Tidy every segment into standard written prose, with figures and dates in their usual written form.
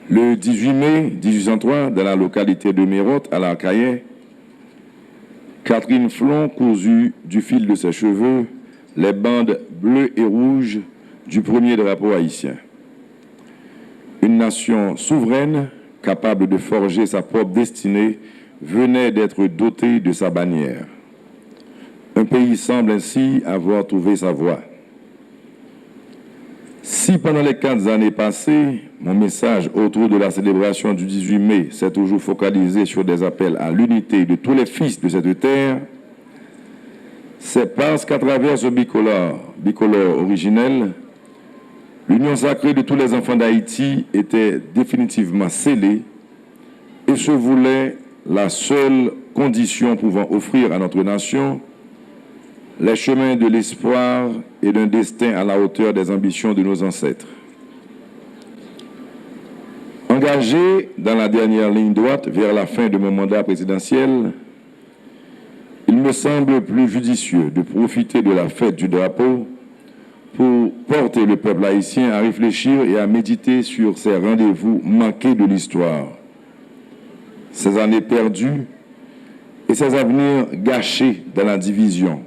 Le 18 mai 1803, dans la localité de Mérotte, à l'Arcaillet, Catherine Flon cousu du fil de ses cheveux les bandes bleues et rouges du premier drapeau haïtien. Une nation souveraine, capable de forger sa propre destinée, venait d'être dotée de sa bannière. Un pays semble ainsi avoir trouvé sa voie. Si pendant les 4 années passées, mon message autour de la célébration du 18 mai s'est toujours focalisé sur des appels à l'unité de tous les fils de cette terre, c'est parce qu'à travers ce bicolore originel, l'union sacrée de tous les enfants d'Haïti était définitivement scellée et se voulait la seule condition pouvant offrir à notre nation les chemins de l'espoir et d'un destin à la hauteur des ambitions de nos ancêtres. Engagé dans la dernière ligne droite vers la fin de mon mandat présidentiel, il me semble plus judicieux de profiter de la fête du drapeau pour porter le peuple haïtien à réfléchir et à méditer sur ces rendez-vous manqués de l'histoire, ces années perdues et ces avenirs gâchés dans la division,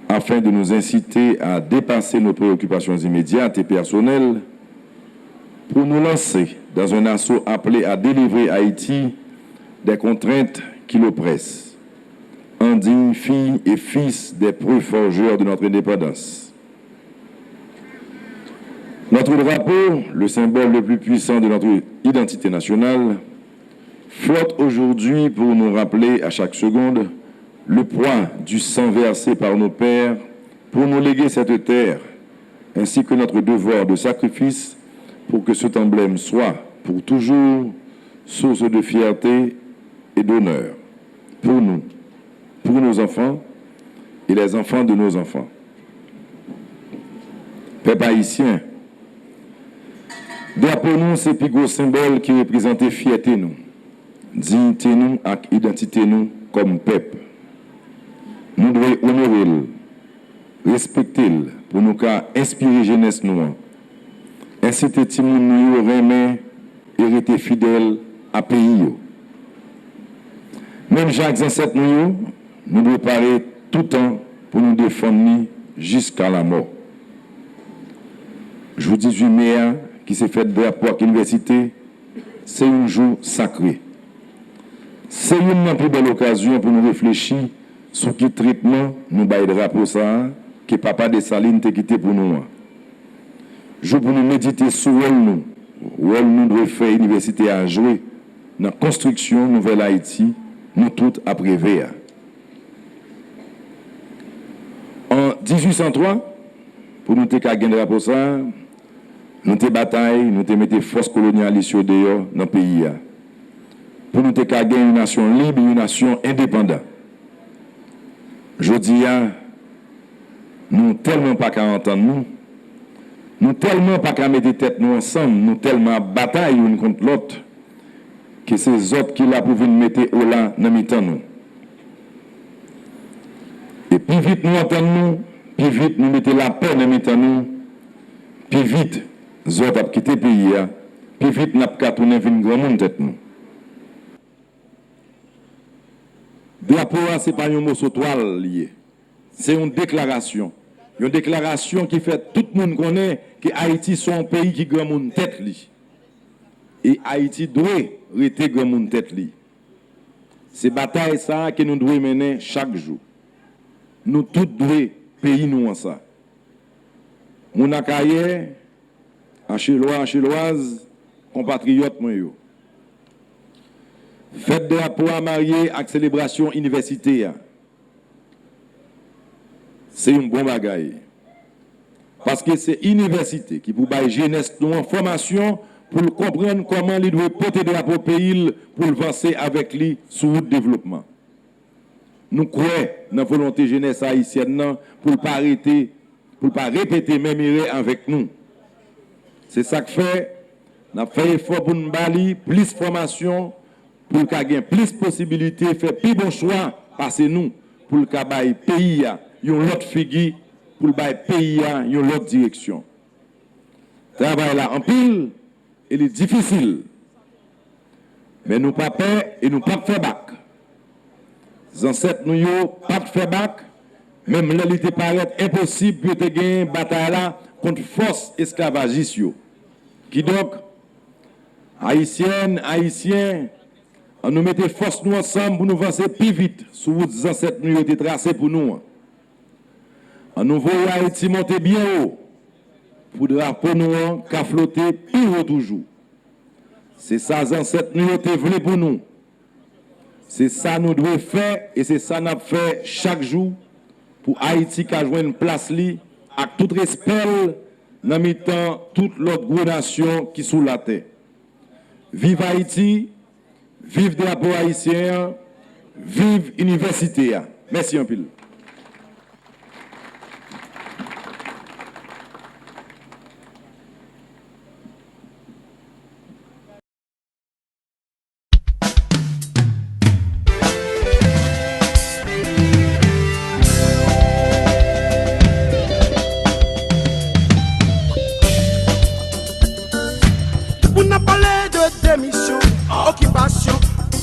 afin de nous inciter à dépasser nos préoccupations immédiates et personnelles pour nous lancer dans un assaut appelé à délivrer Haïti des contraintes qui l'oppressent, indignes filles et fils des preux forgeurs de notre indépendance. Notre drapeau, le symbole le plus puissant de notre identité nationale, flotte aujourd'hui pour nous rappeler à chaque seconde le poids du sang versé par nos pères pour nous léguer cette terre, ainsi que notre devoir de sacrifice pour que cet emblème soit, pour toujours, source de fierté et d'honneur pour nous, pour nos enfants et les enfants de nos enfants. Peuple haïtien, drapeau nous, c'est plus gros symbole qui représente fierté nous, dignité nous et identité nous comme peuple. Nous devons honorer, respecter pour nous inspirer jeunesse nous. Inciter Timoun nous remet et rester fidèle à pays. Même Jacques ancêtres nous devons parler tout le temps pour nous défendre jusqu'à la mort. Je vous dis 18 mai qui s'est fait drapeau à l'université, c'est un jour sacré. C'est une plus belle occasion pour nous réfléchir sur quel traitement nous baillons drapeau ça que Papa de Saline t'a quitté pour nous. Je pour nous méditer sur nous devons faire université à jouer dans la construction nouvelle Haïti, nous toutes après vers. En 1803, pour nous gagner drapeau ça, nous te bataille, nous te mettons force colonialiste dehors dans le pays. Pour nous gagner une nation libre, une nation indépendante. Je dis, nous tellement pas qu'à entendre nous tellement pas qu'à mettre tête nous ensemble, nous tellement bataille une contre l'autre, que ces autres qui là pour venir mettre au là dans mi-temps nous. Et plus vite nous entendons, plus vite nous mettons la paix dans mi-temps nous, plus vite les autres ont quitté le pays, plus vite nous avons tourné vers une grande monde tête nous. Drapeau, ce n'est pas un mot sur toile lié. C'est une déclaration. Une déclaration qui fait tout le monde connaît que Haïti sont un pays qui grand monde tête li. Et Haïti doit rester grand monde tête li. C'est bataille ça que nous devons mener chaque jour. Nous tous devons payer nous en ça. Mon akaye, Acheloise, compatriotes moi yo. Fête drapeau à marier avec célébration universitaire. C'est une bonne bagaille. Parce que c'est l'université qui pour bailler jeunesse nous en formation pour comprendre comment il doit porter de la pays pour avancer avec lui sur le développement. Nous croyons dans la volonté jeunesse haïtienne pour ne pas arrêter, pour ne pas répéter même erreur avec nous. C'est ça que fait, nous avons fait effort pour nous bali plus de formation, pour nous gagner plus de possibilités, faire plus bon choix, passer nous, pour le pays, une autre figure, pour le pays, une autre direction. Le travail là en pile, il est difficile. Mais nous pas peur et nous pas faire bac. Les ancêtres nous pas faire bac, même là il te paraît impossible de gagner une bataille là contre force esclavagiste. Qui donc, haïtiennes, haïtiens, on nous mettait force nous ensemble pour nous avancer plus vite sur les ancêtres nous été tracés pour nous. On nous voit Haïti monter bien haut pour drapeau nous qu'à flotter plus haut toujours. C'est ça les ancêtres nous été voulu pour nous. C'est ça nous devons faire et c'est ça nous fait chaque jour pour Haïti qui a joué une place li avec tout respect dans mi-temps toute l'autre grande nation qui sous la terre. Vive Haïti, vive drapeau haïtien, vive université. Merci un pile.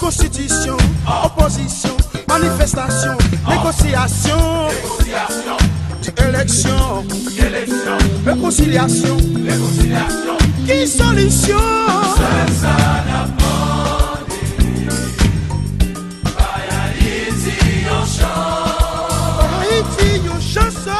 Constitution, opposition, manifestation, négociation, élection, réconciliation, qui solution? C'est ça la pandémie. Haïti, yon chant. Haïti, yon chanson.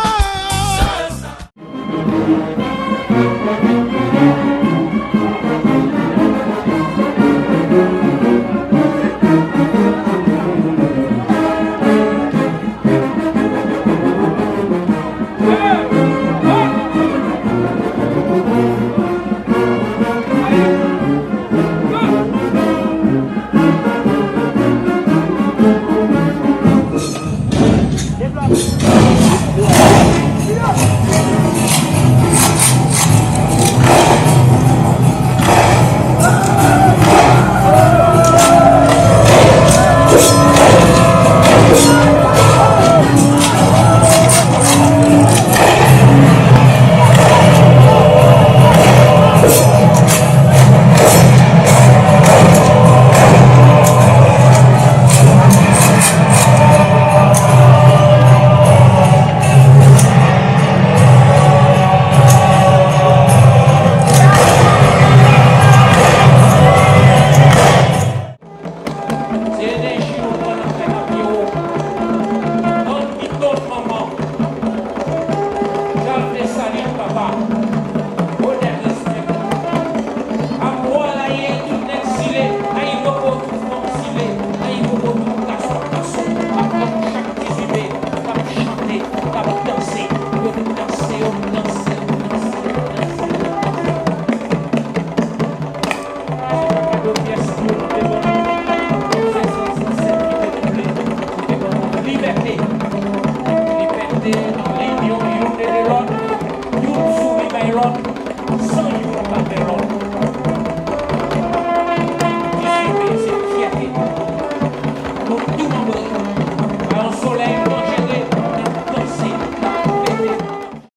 Papa.